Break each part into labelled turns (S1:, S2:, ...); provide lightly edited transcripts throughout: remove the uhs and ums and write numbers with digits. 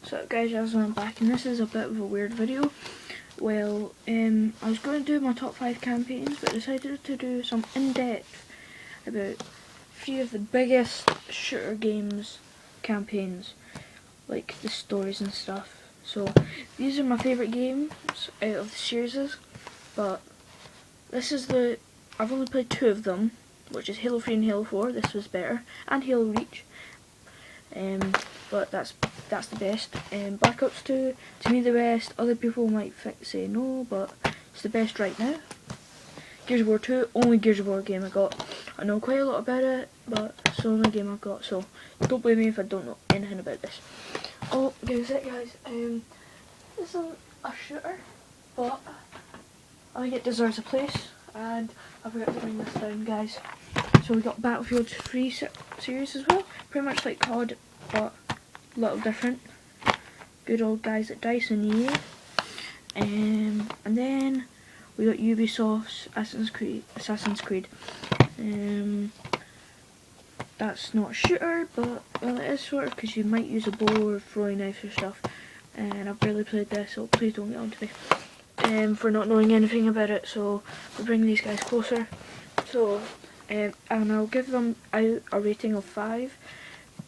S1: So guys, I'm back, and this is a bit of a weird video. Well, I was going to do my top 5 campaigns, but decided to do some in-depth about 3 of the biggest shooter games campaigns, like the stories and stuff. So these are my favourite games out of the series, but this is I've only played 2 of them, which is Halo 3 and Halo 4. This was better, and Halo Reach. But that's the best. Black Ops 2, to me the best. Other people might say no, but it's the best right now. Gears of War 2, only Gears of War game I got. I know quite a lot about it, but it's the only game I've got, so don't blame me if I don't know anything about this. Oh, guys, this isn't a shooter, but I think it deserves a place, and I forgot to bring this down, guys. So we got Battlefield 3 series as well, pretty much like COD, but a little different. Good old guys at DICE and EA. And then we got Ubisoft's Assassin's Creed. That's not a shooter, but well, it is sort of, because you might use a bow or throwing knife or stuff. And I've barely played this, so please don't get on to me for not knowing anything about it. So we'll bring these guys closer. So and I'll give them out a rating of 5.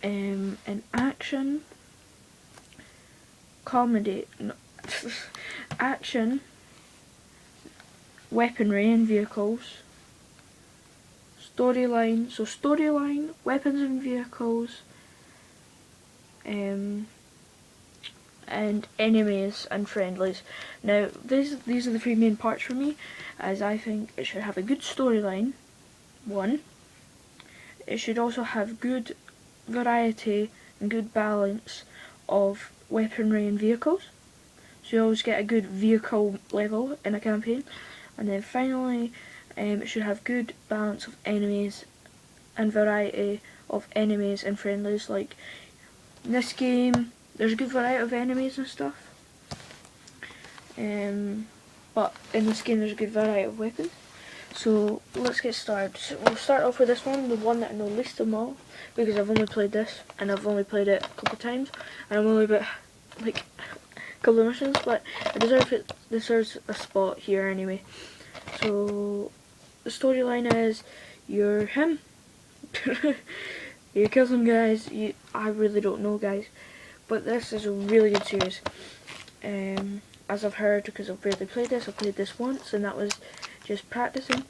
S1: In action, comedy, no, action, weaponry and vehicles, storyline, weapons and vehicles, and enemies and friendlies. Now these are the 3 main parts for me, as I think it should have a good storyline. 1. It should also have good variety and good balance of weaponry and vehicles, so you always get a good vehicle level in a campaign. And then finally, it should have good balance of enemies and variety of enemies and friendlies. Like in this game, there's a good variety of enemies and stuff, but in this game there's a good variety of weapons. So let's get started. So we'll start off with this one, the one that I know least of them all, because I've only played this, and I've only played it a couple of times, and I'm only about like a couple of missions, but it deserves a spot here anyway. So the storyline is you're him. You kill some guys. I really don't know, guys, but this is a really good series. As I've heard, because I've barely played this. I played this once, and that was just practicing.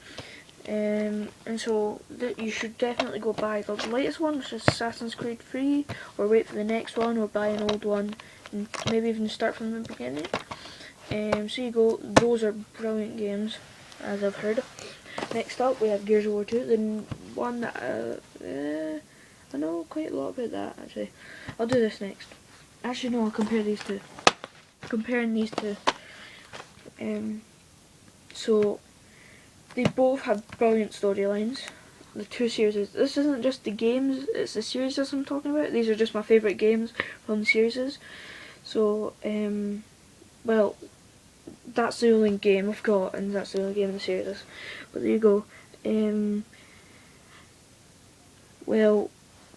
S1: And so you should definitely go buy the latest one, which is Assassin's Creed 3, or wait for the next one, or buy an old one, and maybe even start from the beginning. So you go. Those are brilliant games, as I've heard. Next up, we have Gears of War 2, the one that I know quite a lot about that, actually. I'll do this next. Actually, no, I'll compare these two. Comparing these two. So they both have brilliant storylines. The 2 series. This isn't just the games, it's the series I'm talking about. These are just my favourite games from the series. So, well, that's the only game I've got, and that's the only game in the series. But there you go. Well,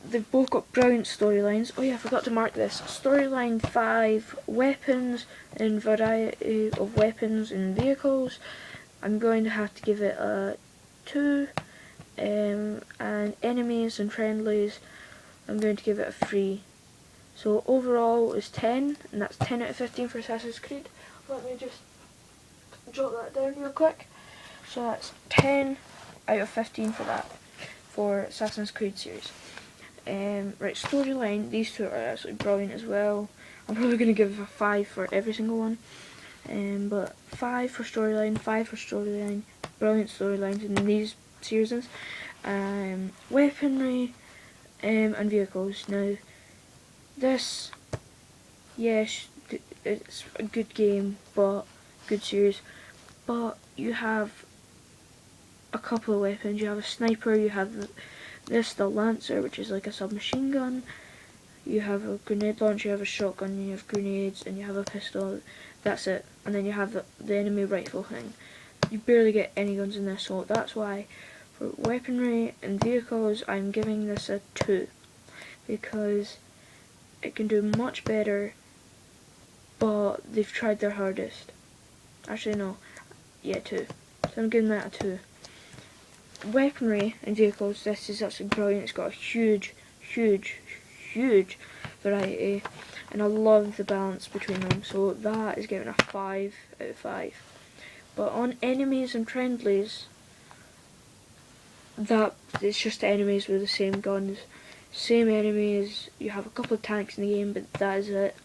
S1: they've both got brilliant storylines. Oh yeah, I forgot to mark this. Storyline 5, weapons and variety of weapons and vehicles. I'm going to have to give it a 2. And enemies and friendlies, I'm going to give it a 3. So overall is 10, and that's 10 out of 15 for Assassin's Creed. Let me just jot that down real quick. So that's 10 out of 15 for that, for Assassin's Creed series. Right, storyline, these 2 are absolutely brilliant as well. I'm probably going to give a 5 for every single one. But 5 for storyline, brilliant storylines in these series. Weaponry and vehicles. Now, this, yes, it's a good game, but good series. But you have a couple of weapons. You have a sniper. You have the Lancer, which is like a submachine gun. You have a grenade launcher. You have a shotgun. You have grenades, and you have a pistol. That's it. And then you have the enemy rifle thing. You barely get any guns in this, so that's why for weaponry and vehicles I'm giving this a 2, because it can do much better but they've tried their hardest. Actually no, yeah, 2. So I'm giving that a 2. Weaponry and vehicles, this is absolutely brilliant. It's got a huge variety, and I love the balance between them, so that is given a 5 out of 5. But on enemies and friendlies, that it's just enemies with the same guns, same enemies. You have a couple of tanks in the game, but that is it.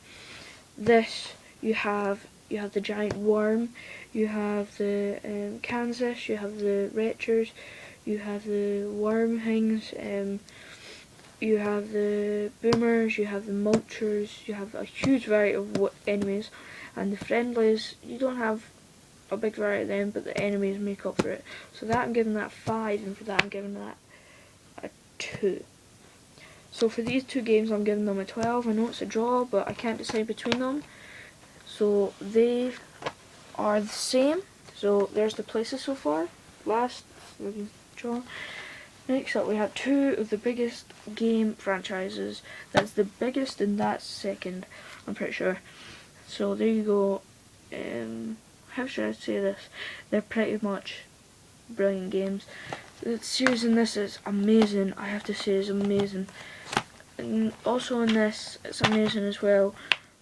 S1: This, you have the giant worm, you have the Kansas, you have the Retchers, you have the worm things, you have the boomers, you have the mulchers, you have a huge variety of enemies. And the friendlies, you don't have a big variety of them, but the enemies make up for it. So that I'm giving that 5, and for that I'm giving that a 2. So for these 2 games I'm giving them a 12. I know it's a draw, but I can't decide between them. So they are the same. So there's the places so far. Last, draw. Next up we have 2 of the biggest game franchises. That's the biggest and that's second, I'm pretty sure. So there you go. How should I say this? They're pretty much brilliant games. The series in this is amazing. I have to say, it's amazing. And also in this, it's amazing as well.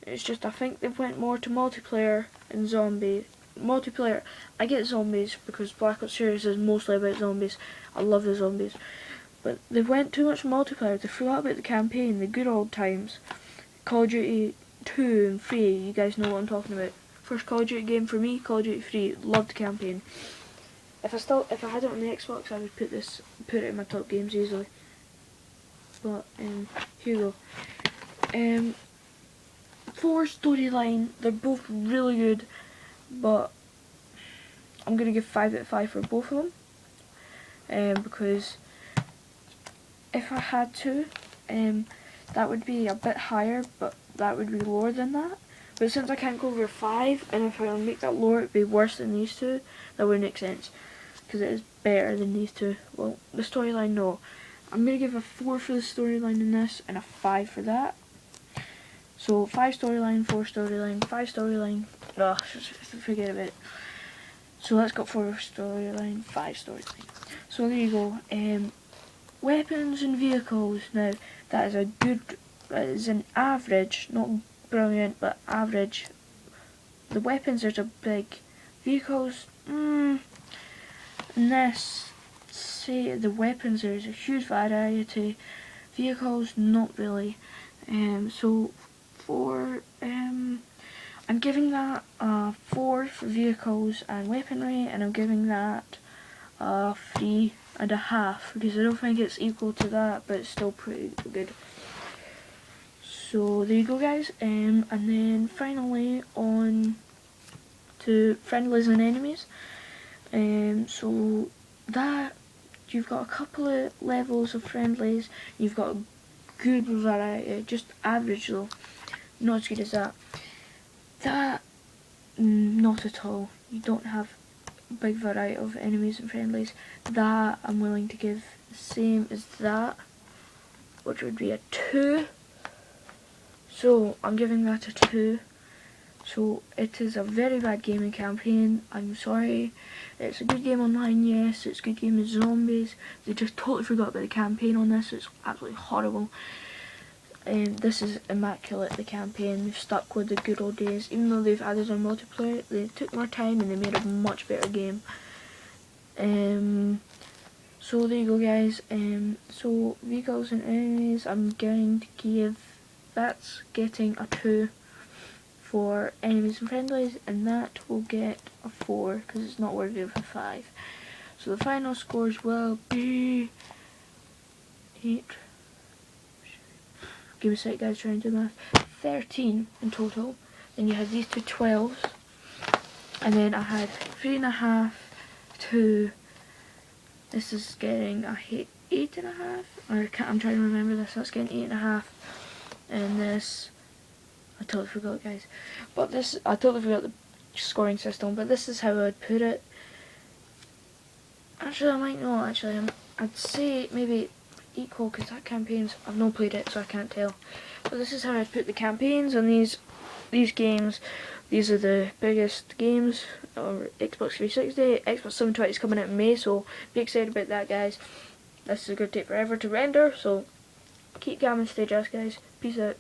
S1: It's just, I think they've went more to multiplayer and zombie. Multiplayer, I get zombies because Black Ops series is mostly about zombies. I love the zombies. But they went too much multiplayer. They forgot about the campaign, the good old times. Call of Duty 2 and 3, you guys know what I'm talking about. First Call of Duty game for me, Call of Duty 3, loved the campaign. If I had it on the Xbox, I would put it in my top games easily. But here you go. For storyline, they're both really good, but I'm gonna give 5 out of 5 for both of them. Because if I had to, that would be a bit higher, but that would be lower than that. But since I can't go over 5, and if I make that lower, it'd be worse than these 2, that wouldn't make sense. Because it is better than these 2. Well, the storyline, no. I'm going to give a 4 for the storyline in this, and a 5 for that. So, 5 storyline, 4 storyline, 5 storyline. Ugh, forget about it. So let's go for storyline, 5 storyline. So there you go. Weapons and vehicles. Now, that is an average, not brilliant, but average. The weapons are big. Vehicles, in this, say the weapons, there's a huge variety. Vehicles, not really. So for I'm giving that a 4 for vehicles and weaponry, and I'm giving that a 3.5 because I don't think it's equal to that, but it's still pretty good. So there you go, guys. And then finally on to friendlies and enemies. So that you've got a couple of levels of friendlies. You've got a good variety, just average though, not as good as that. That, not at all. You don't have a big variety of enemies and friendlies. That I'm willing to give the same as that, which would be a 2. So I'm giving that a 2. So it is a very bad gaming campaign. I'm sorry. It's a good game online, yes. It's a good game with zombies. They just totally forgot about the campaign on this. It's absolutely horrible. This is immaculate, the campaign. They've stuck with the good old days. Even though they've added on multiplayer, they took more time and they made a much better game. So there you go, guys. So vehicles and enemies, I'm going to give, that's getting a 2 for enemies and friendlies, and that will get a 4 because it's not worthy of a 5. So the final scores will be 8. Give me a sec, guys, trying to do math. 13 in total. Then you had these 2 12s, and then I had 3.5, 2. This is getting a 8.5. I'm trying to remember this. That's getting 8.5, and this. I totally forgot, guys. But this, I totally forgot the scoring system. But this is how I'd put it. Actually, I might not. Actually, I'd say maybe equal because that campaign's, I've not played it, so I can't tell. So this is how I put the campaigns on these games. These are the biggest games, or Xbox 360. Xbox 720 is coming out in May, so be excited about that, guys. This is going to take forever to render, so keep calm and stay just, guys. Peace out.